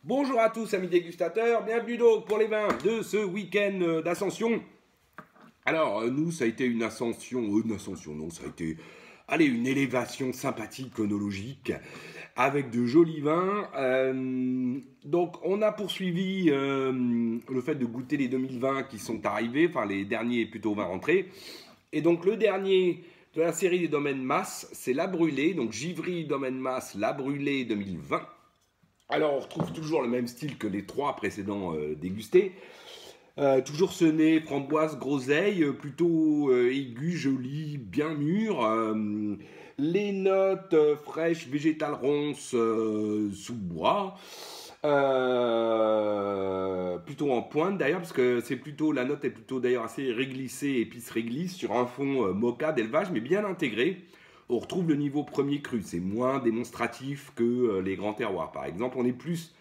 Bonjour à tous amis dégustateurs, bienvenue donc pour les vins de ce week-end d'ascension. Alors nous ça a été une ascension, non ça a été, allez, une élévation sympathique, œnologique, avec de jolis vins. Donc on a poursuivi le fait de goûter les 2020 qui sont arrivés, enfin les derniers plutôt vins rentrés. Et donc le dernier de la série des domaines Mas, c'est La Brûlée, donc Givry Domaine Mas, La Brûlée 2020. Alors on retrouve toujours le même style que les trois précédents dégustés. Toujours ce nez, framboise, groseille, plutôt aigu, joli, bien mûr. Les notes fraîches, végétales, ronces, sous bois. Plutôt en pointe d'ailleurs, parce que c'est plutôt, la note est plutôt d'ailleurs assez réglissée, épice réglisse, sur un fond moka d'élevage, mais bien intégré. On retrouve le niveau premier cru, c'est moins démonstratif que les grands terroirs. Par exemple, on est plus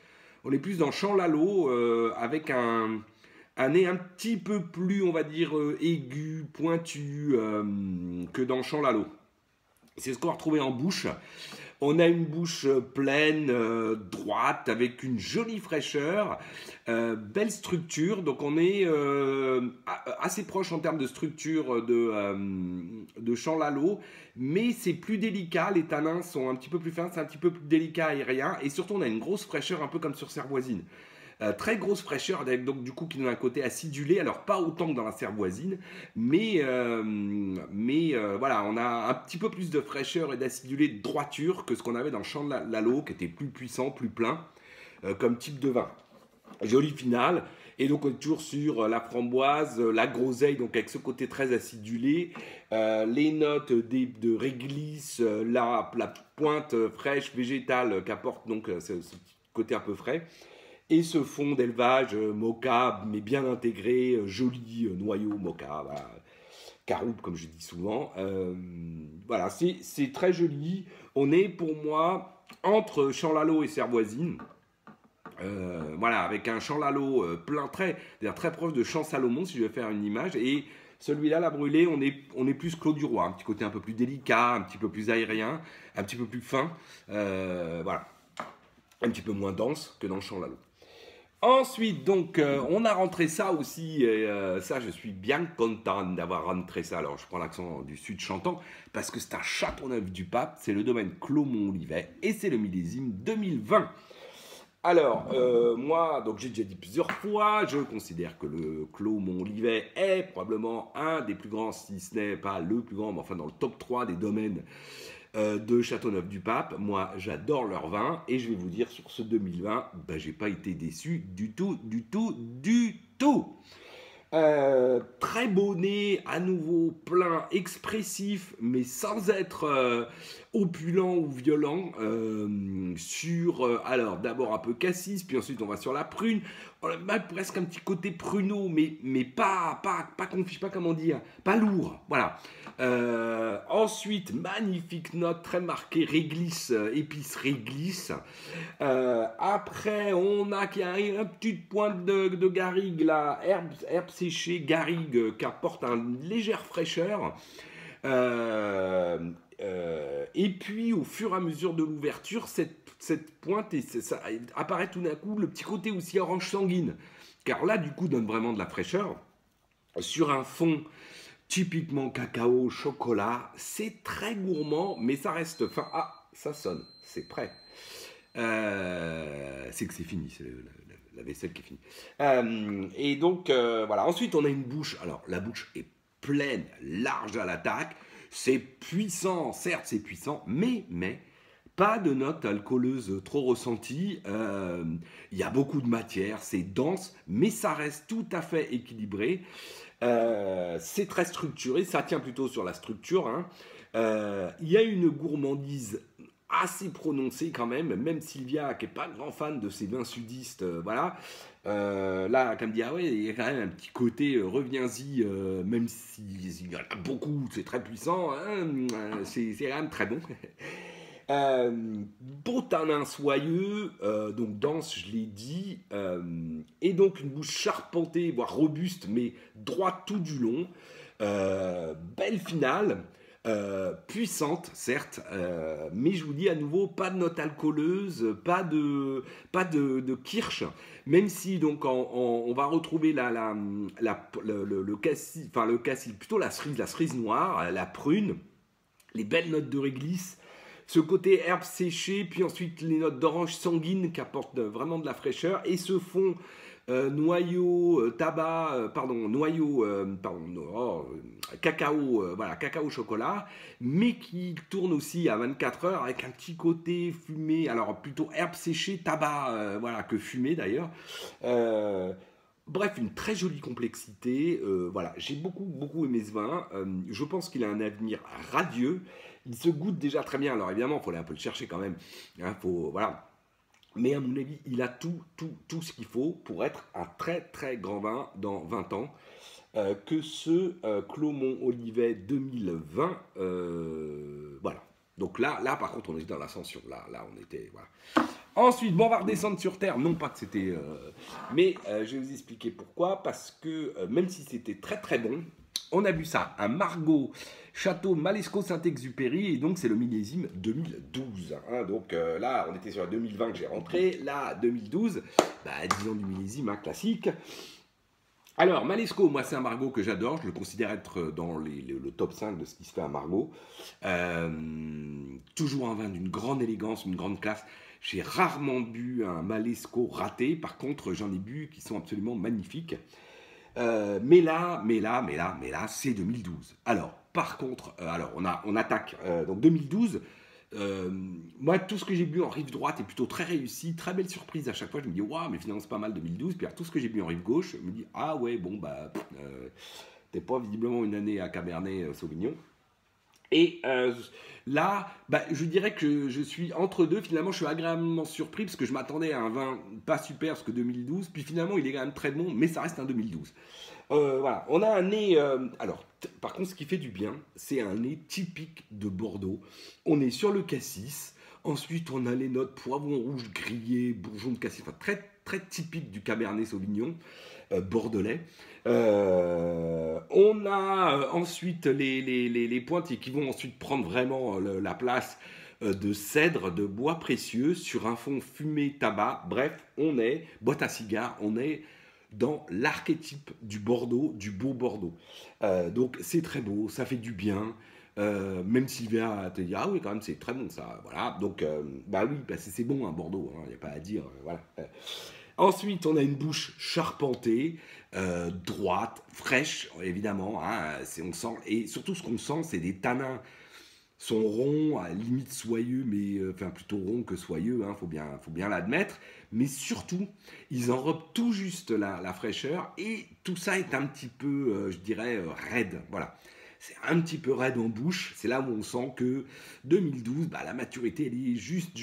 dans Champ-Lalot, avec un nez un petit peu plus, on va dire, aigu, pointu, que dans Champ-Lalot. C'est ce qu'on va retrouver en bouche. On a une bouche pleine, droite, avec une jolie fraîcheur, belle structure. Donc on est assez proche en termes de structure de Champ-Lalot, mais c'est plus délicat. Les tanins sont un petit peu plus fins, c'est un petit peu plus délicat, aérien. Et surtout on a une grosse fraîcheur, un peu comme sur Cervoisine. Très grosse fraîcheur, donc du coup qui donne un côté acidulé, alors pas autant que dans la Cervoisine, mais voilà, on a un petit peu plus de fraîcheur et d'acidulé, de droiture que ce qu'on avait dans le Champ-Lalot, qui était plus puissant, plus plein, comme type de vin. Joli final. Et donc on est toujours sur la framboise, la groseille, donc avec ce côté très acidulé, les notes de réglisse, la pointe fraîche végétale qu'apporte donc ce petit côté un peu frais. Et ce fond d'élevage moka, mais bien intégré, joli noyau moka, voilà. Caroube comme je dis souvent. Voilà, c'est très joli. On est pour moi entre Champ-Lalot et Cervoisine. Voilà, avec un Champ-Lalot plein trait, c'est-à-dire très proche de Champ-Salomon si je vais faire une image. Et celui-là, La Brûlée, on est plus Clos du Roi, un petit côté un peu plus délicat, un petit peu plus aérien, un petit peu plus fin. Voilà, un petit peu moins dense que dans le Champ-Lalot. Ensuite, donc, on a rentré ça aussi, et ça, je suis bien content d'avoir rentré ça. Alors, je prends l'accent du sud chantant, parce que c'est un Châteauneuf-du-Pape, c'est le domaine Clos Mont-Olivet, et c'est le millésime 2020. Alors, moi, donc j'ai déjà dit plusieurs fois, je considère que le Clos Mont-Olivet est probablement un des plus grands, si ce n'est pas le plus grand, mais enfin dans le top 3 des domaines de Châteauneuf-du-Pape. Moi, j'adore leur vin et je vais vous dire sur ce 2020, ben, j'ai pas été déçu du tout, du tout, du tout. Très beau nez, à nouveau plein, expressif, mais sans être opulent ou violent. Alors d'abord un peu cassis, puis ensuite on va sur la prune. On a même presque un petit côté pruneau, mais pas confit, pas comment dire, pas lourd. Voilà. Ensuite, magnifique note très marquée, réglisse, épice réglisse. Après, on a une petite pointe de garrigue, là, herbe séchée, garrigue, qui apporte une légère fraîcheur. Et puis, au fur et à mesure de l'ouverture, cette pointe, ça apparaît tout d'un coup le petit côté aussi orange sanguine. Car là, du coup, donne vraiment de la fraîcheur. Sur un fond typiquement cacao, chocolat, c'est très gourmand, mais ça reste fin. Ah, ça sonne, c'est prêt. C'est que c'est fini, c'est la vaisselle qui est finie. Et donc, voilà. Ensuite, on a une bouche. Alors, la bouche est pleine, large à l'attaque. C'est puissant, certes, c'est puissant, mais pas de notes alcooleuses trop ressenties. Il y a beaucoup de matière, c'est dense, mais ça reste tout à fait équilibré. C'est très structuré, ça tient plutôt sur la structure. Hein. Il y a une gourmandise assez prononcée quand même Sylvia, qui n'est pas grand fan de ces vins sudistes, voilà. Là, comme dit, ah ouais, il y a quand même un petit côté, reviens-y, même s'il y en a beaucoup, c'est très puissant, hein, c'est quand même très bon. Beau tanin soyeux, donc dense, je l'ai dit, et donc une bouche charpentée, voire robuste, mais droite tout du long. Belle finale. Puissante, certes, mais je vous dis à nouveau, pas de note alcooleuse, pas de kirsch, même si donc on va retrouver le cassis, enfin le cassis, plutôt la cerise noire, la prune, les belles notes de réglisse, ce côté herbe séchée, puis ensuite les notes d'orange sanguine qui apportent vraiment de la fraîcheur, et ce fond noyau, tabac, pardon, noyau, pardon, cacao, voilà, cacao chocolat, mais qui tourne aussi à 24 heures avec un petit côté fumé, alors plutôt herbe séchée, tabac, voilà, que fumé d'ailleurs. Euh, Bref, une très jolie complexité. Voilà, j'ai beaucoup aimé ce vin. Je pense qu'il a un avenir radieux. Il se goûte déjà très bien. Alors évidemment, il faut aller un peu le chercher quand même. Hein, voilà. Mais à mon avis, il a tout ce qu'il faut pour être un très grand vin dans 20 ans. Que ce Clos-Mont Olivet 2020. Voilà. Donc là, par contre, on était dans l'ascension. Là, on était. Voilà. Ensuite, bon, on va redescendre sur Terre. Non pas que c'était... mais je vais vous expliquer pourquoi. Parce que même si c'était très bon, on a vu ça. Un Margaux Château Malesco Saint-Exupéry. Et donc, c'est le millésime 2012. Hein. Donc là, on était sur la 2020 que j'ai rentré. Là, 2012. 10 ans du millésime, hein, classique. Alors, Malesco, moi, c'est un Margaux que j'adore. Je le considère être dans le top 5 de ce qui se fait à Margaux. Toujours un vin d'une grande élégance, une grande classe. J'ai rarement bu un Malesco raté. Par contre, j'en ai bu qui sont absolument magnifiques. Mais là, c'est 2012. Alors, par contre, on attaque. Donc 2012, moi, tout ce que j'ai bu en rive droite est plutôt très réussi, très belle surprise à chaque fois. Je me dis, waouh, mais finalement, c'est pas mal 2012. Puis alors, tout ce que j'ai bu en rive gauche, je me dis, ah ouais, bon, t'es pas visiblement une année à Cabernet Sauvignon. Et là, je dirais que je suis entre deux. Finalement, je suis agréablement surpris parce que je m'attendais à un vin pas super parce que 2012. Puis finalement, il est quand même très bon, mais ça reste un 2012. Voilà, on a un nez. Par contre, ce qui fait du bien, c'est un nez typique de Bordeaux. On est sur le cassis. Ensuite, on a les notes poivron rouge grillé, bourgeon de cassis. Enfin, très typique du Cabernet Sauvignon bordelais. On a ensuite les pointes qui vont ensuite prendre vraiment la place de cèdre, de bois précieux sur un fond fumé tabac. Bref, on est, boîte à cigares, on est dans l'archétype du Bordeaux, du beau Bordeaux. Donc c'est très beau, ça fait du bien. Même Sylvia te dit ah oui quand même c'est très bon ça, voilà. Donc oui, c'est bon un Bordeaux, il n'y a pas à dire, voilà. Ensuite, on a une bouche charpentée, droite, fraîche, évidemment. Hein, on sent, et surtout, ce qu'on sent, c'est des tanins. Sont ronds, à la limite soyeux, mais enfin plutôt ronds que soyeux, hein, faut bien l'admettre. Mais surtout, ils enrobent tout juste la fraîcheur et tout ça est un petit peu, je dirais, raide. Voilà. C'est un petit peu raide en bouche. C'est là où on sent que 2012, la maturité, elle est juste.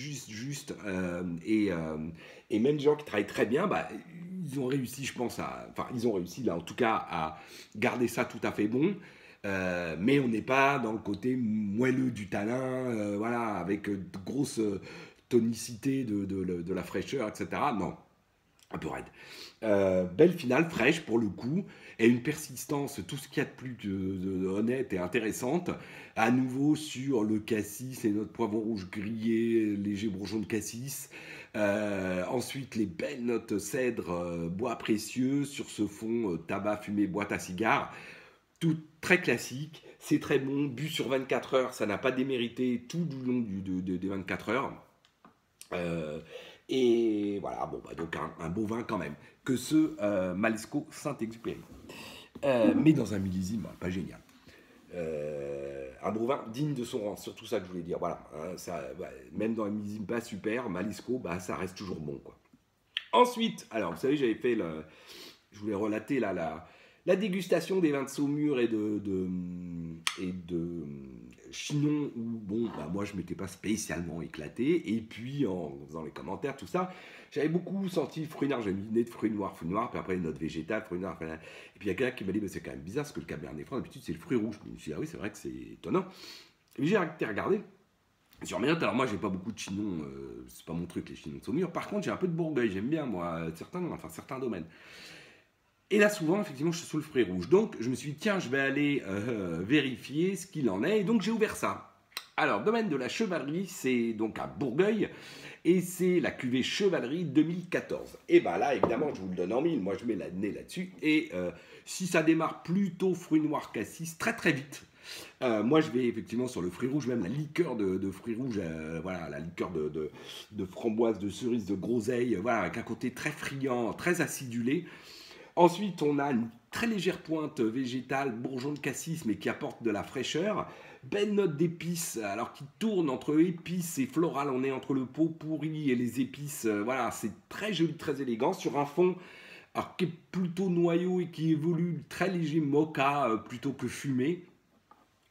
Et même des gens qui travaillent très bien, ils ont réussi, je pense, ils ont réussi là, en tout cas, à garder ça tout à fait bon. Mais on n'est pas dans le côté moelleux du tanin, voilà, avec de grosses tonicité de la fraîcheur, etc. Non, un peu raide. Belle finale, fraîche pour le coup, et une persistance, tout ce qu'il y a de plus honnête et intéressante. À nouveau sur le cassis et notre poivron rouge grillé, léger bourgeon de cassis. Ensuite, les belles notes cèdre, bois précieux sur ce fond tabac fumé, boîte à cigares. Tout très classique, c'est très bon, bu sur 24 heures, ça n'a pas démérité tout du long des 24 heures. Et voilà, donc un beau vin quand même, que ce Malesco Saint-Exupéry. Mais dans un millésime, pas génial. Un beau vin digne de son rang, surtout ça que je voulais dire. Voilà, hein, même dans un millésime pas super, Malesco, ça reste toujours bon, quoi. Ensuite, alors vous savez, je voulais relater la dégustation des vins de Saumur et de Chinon, où moi je ne m'étais pas spécialement éclaté, et puis en faisant les commentaires, tout ça, j'avais beaucoup senti fruits noirs, j'avais mis nez de fruits noirs, puis après les notes végétales, fruits noirs, et puis il y a quelqu'un qui m'a dit, c'est quand même bizarre, parce que le Cabernet Franc, d'habitude c'est le fruit rouge. Je me suis dit, ah oui, c'est vrai que c'est étonnant. Et j'ai regardé, sur mes notes, alors moi j'ai pas beaucoup de Chinon, c'est pas mon truc les Chinons de Saumur, par contre j'ai un peu de Bourgueil, j'aime bien moi, certains domaines. Et là, souvent, effectivement, je suis sous le fruit rouge. Donc, je me suis dit, tiens, je vais aller vérifier ce qu'il en est. Et donc, j'ai ouvert ça. Alors, domaine de la chevalerie, c'est donc à Bourgueil. Et c'est la cuvée chevalerie 2014. Et bien là, évidemment, je vous le donne en mille. Moi, je mets la nez là-dessus. Et si ça démarre plutôt fruit noir cassis, très très vite. Moi, je vais effectivement sur le fruit rouge, même la liqueur de fruits rouges, voilà, la liqueur de framboise, de cerise, de groseille, voilà, avec un côté très friand, très acidulé. Ensuite, on a une très légère pointe végétale, bourgeon de cassis, mais qui apporte de la fraîcheur. Belle note d'épices, alors qui tourne entre épices et floral. On est entre le pot pourri et les épices. Voilà, c'est très joli, très élégant. Sur un fond alors, qui est plutôt noyau et qui évolue très léger mocha plutôt que fumé.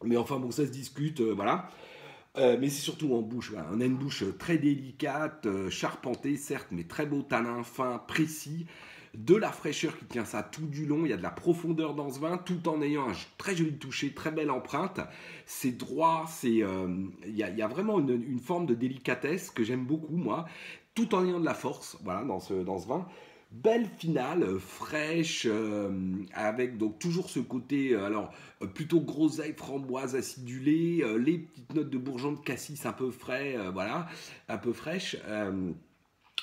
Mais enfin, bon, ça se discute, voilà. Mais c'est surtout en bouche. Voilà. On a une bouche très délicate, charpentée, certes, mais très beau tanin fin, précis. De la fraîcheur qui tient ça tout du long. Il y a de la profondeur dans ce vin, tout en ayant un très joli toucher, très belle empreinte. C'est droit, il y a vraiment une forme de délicatesse que j'aime beaucoup, moi, tout en ayant de la force, voilà, dans ce vin. Belle finale, fraîche, avec donc toujours ce côté, plutôt groseille, framboise acidulée, les petites notes de bourgeon de cassis un peu frais, voilà, un peu fraîche.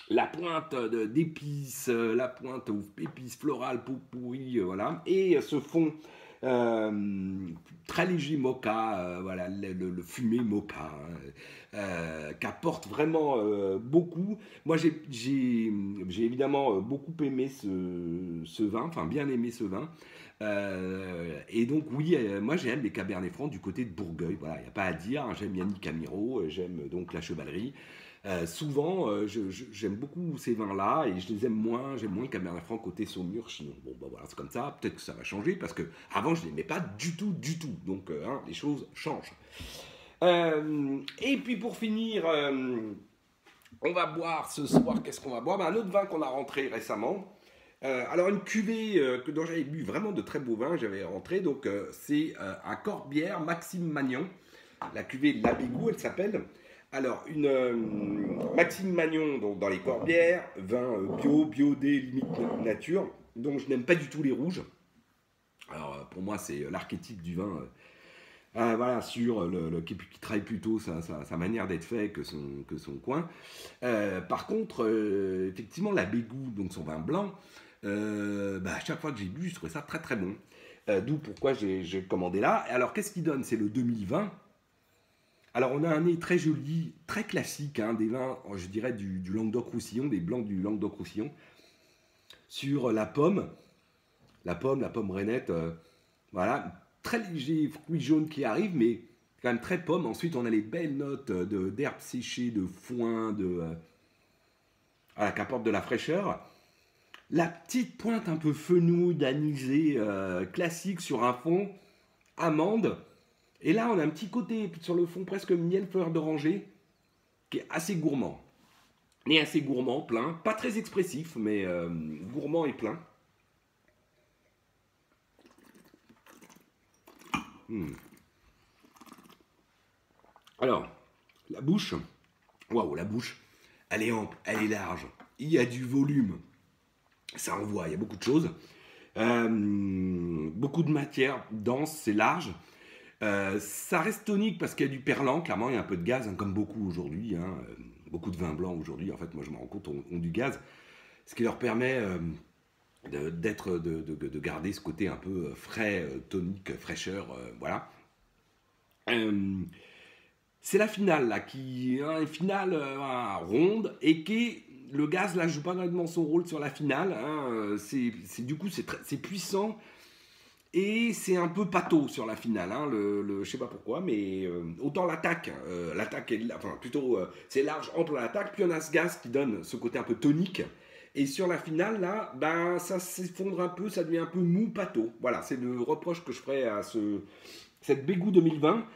La pointe d'épices, la pointe aux épices florales, pot pourri, voilà. Et ce fond très léger mocha, voilà, le fumé mocha, qu'apporte vraiment beaucoup. Moi, j'ai évidemment beaucoup aimé ce vin, enfin bien aimé ce vin. Et donc oui, moi j'aime les Cabernet Francs du côté de Bourgueil, voilà, il n'y a pas à dire, hein. J'aime Yannick Amiro, j'aime donc la chevalerie. Souvent, j'aime beaucoup ces vins-là et je les aime moins. J'aime moins le Cabernet Franc côté Saumur, Chinon. Bon, bah voilà, c'est comme ça. Peut-être que ça va changer parce que avant je l'aimais pas du tout, du tout. Donc, hein, les choses changent. Et puis pour finir, on va boire ce soir. Qu'est-ce qu'on va boire? Un autre vin qu'on a rentré récemment. Alors une cuvée dont j'avais bu vraiment de très beaux vins, j'avais rentré. Donc c'est un Corbière Maxime Magnon. La cuvée de l'Abégou, elle s'appelle. Alors, une Maxime Magnon, donc dans les Corbières, vin biodé, limite nature, donc je n'aime pas du tout les rouges. Alors, pour moi, c'est l'archétype du vin, voilà, sur qui travaille plutôt sa manière d'être fait que son coin. Par contre, effectivement, la Bégou, donc son vin blanc, à chaque fois que j'ai bu, je trouvais ça très très bon. D'où pourquoi j'ai commandé là. Alors, qu'est-ce qu'il donne? C'est le 2020. Alors, on a un nez très joli, très classique, hein, des vins, je dirais, du Languedoc-Roussillon, des blancs du Languedoc-Roussillon, sur la pomme rainette, voilà, très léger fruit jaune qui arrive, mais quand même très pomme. Ensuite, on a les belles notes d'herbes séchées, de foin, voilà, qui apportent de la fraîcheur. La petite pointe un peu fenouil, anisée, classique sur un fond, amande. Et là, on a un petit côté sur le fond presque miel fleur d'oranger qui est assez gourmand. Et assez gourmand, plein. Pas très expressif, mais gourmand et plein. Hmm. Alors, la bouche, waouh, la bouche, elle est ample, elle est large. Il y a du volume. Ça envoie, il y a beaucoup de choses. Beaucoup de matière dense, c'est large. Ça reste tonique parce qu'il y a du perlant, clairement il y a un peu de gaz, hein, comme beaucoup aujourd'hui, hein. Beaucoup de vins blancs aujourd'hui, en fait moi je me rends compte, ont du gaz, ce qui leur permet de garder ce côté un peu frais, tonique, fraîcheur, voilà. Euh, c'est la finale là, qui hein, une finale voilà, ronde et qui le gaz là joue pas vraiment son rôle sur la finale, hein. Du coup c'est puissant. Et c'est un peu pâteau sur la finale, hein, je sais pas pourquoi, mais autant l'attaque est, enfin plutôt c'est large, ample à l'attaque, puis on a ce gaz qui donne ce côté un peu tonique, et sur la finale là, ben ça s'effondre un peu, ça devient un peu mou pâteau. Voilà, c'est le reproche que je ferais à cette Bégou 2020.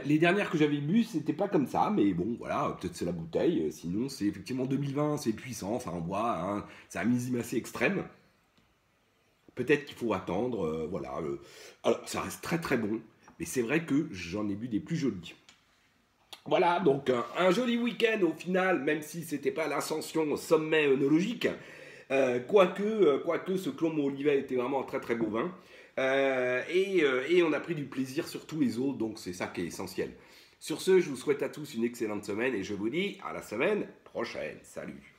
Les dernières que j'avais bu, c'était pas comme ça, mais bon, voilà, peut-être c'est la bouteille, sinon c'est effectivement 2020, c'est puissant, ça envoie, hein, c'est un millésime assez extrême. Peut-être qu'il faut attendre, voilà. Alors, ça reste très très bon, mais c'est vrai que j'en ai bu des plus jolis. Voilà, donc un joli week-end au final, même si c'était pas l'ascension au sommet œnologique. Quoique ce Clomont Olivet était vraiment un très très beau vin. Et on a pris du plaisir sur tous les autres, donc c'est ça qui est essentiel. Sur ce, je vous souhaite à tous une excellente semaine et je vous dis à la semaine prochaine. Salut!